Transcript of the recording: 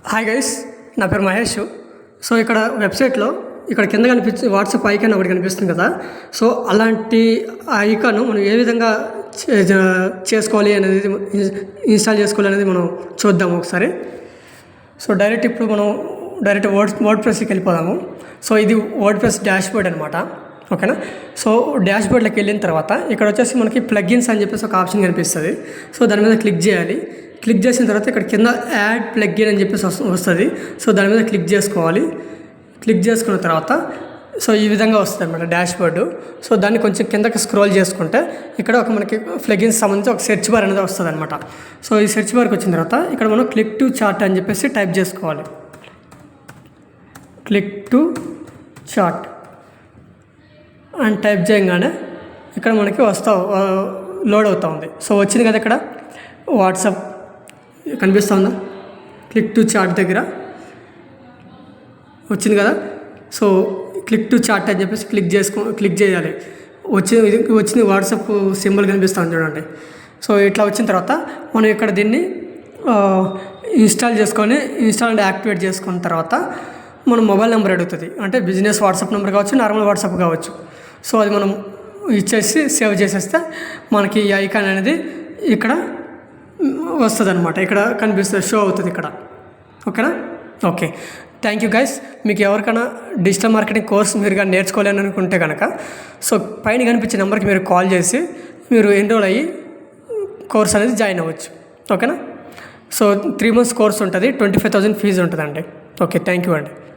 Hi guys, నా పేరు Mahesh. So ఇక్కడ వెబ్సైట్లో ఇక్కడ కింద కనిపించే వాట్సాప్ ఐకాన్ ఒకటి కనిపిస్తుంది కదా. సో అలాంటి ఐకాన్ మనం ఏ విధంగా చేసుకోవాలి అనేది, ఇన్స్టాల్ చేసుకోవాలి అనేది మనం చూద్దాము ఒకసారి. సో ఇప్పుడు మనం డైరెక్ట్ వర్డ్ ప్రెస్కి వెళ్ళిపోదాము. సో ఇది వర్డ్ ప్రెస్ డాష్ బోర్డ్ అనమాట. ఓకేనా. సో డాష్ బోర్డ్లోకి వెళ్ళిన తర్వాత ఇక్కడ వచ్చేసి మనకి ప్లగ్ఇన్స్ అని చెప్పేసి ఒక ఆప్షన్ కనిపిస్తుంది. సో దాని మీద క్లిక్ చేయాలి. క్లిక్ చేసిన తర్వాత ఇక్కడ కింద యాడ్ ప్లగ్ఇన్ అని చెప్పేసి వస్తుంది. సో దాని మీద క్లిక్ చేసుకోవాలి. క్లిక్ చేసుకున్న తర్వాత సో ఈ విధంగా వస్తుంది అనమాట డాష్ బోర్డు. సో దాన్ని కొంచెం కిందకి స్క్రోల్ చేసుకుంటే ఇక్కడ ఒక మనకి ప్లగ్ఇన్స్ సంబంధించి ఒక సెర్చ్ బార్ అనేది వస్తుంది అనమాట. సో ఈ సెర్చ్ బార్కి వచ్చిన తర్వాత ఇక్కడ మనం క్లిక్ టు చార్ట్ అని చెప్పేసి టైప్ చేసుకోవాలి. క్లిక్ టు చార్ట్ అని టైప్ చేయగానే ఇక్కడ మనకి లోడ్ అవుతూ ఉంది. సో వచ్చింది కదా, ఇక్కడ వాట్సాప్ కనిపిస్తూ ఉందా, క్లిక్ టు చార్ట్ దగ్గర వచ్చింది కదా. సో క్లిక్ టు చార్ట్ అని చెప్పేసి క్లిక్ చేయాలి. వచ్చింది వాట్సాప్ సింబల్ కనిపిస్తుంది చూడండి. సో ఇట్లా వచ్చిన తర్వాత మనం ఇక్కడ దీన్ని ఇన్స్టాల్ అండ్ యాక్టివేట్ చేసుకున్న తర్వాత మన మొబైల్ నెంబర్ అడుగుతుంది. అంటే బిజినెస్ వాట్సాప్ నెంబర్ కావచ్చు, నార్మల్ వాట్సాప్ కావచ్చు. సో అది మనం ఇచ్చేసి సేవ్ చేసేస్తే మనకి ఈ ఐకాన్ అనేది ఇక్కడ వస్తుంది అనమాట. ఇక్కడ కనిపిస్తుంది, షో అవుతుంది ఇక్కడ. ఓకేనా. Okay, thank you guys. మీకు ఎవరికైనా డిజిటల్ మార్కెటింగ్ కోర్స్ మీరు కానీ నేర్చుకోలేని అనుకుంటే కనుక సో పైన కనిపించే నెంబర్కి మీరు కాల్ చేసి మీరు ఎన్రోల్ అయ్యి కోర్స్ అనేది జాయిన్ అవ్వచ్చు. ఓకేనా. సో 3 months కోర్స్ ఉంటుంది, 25,000 ఫీజు ఉంటుందండి. ఓకే, థ్యాంక్ యూ అండి.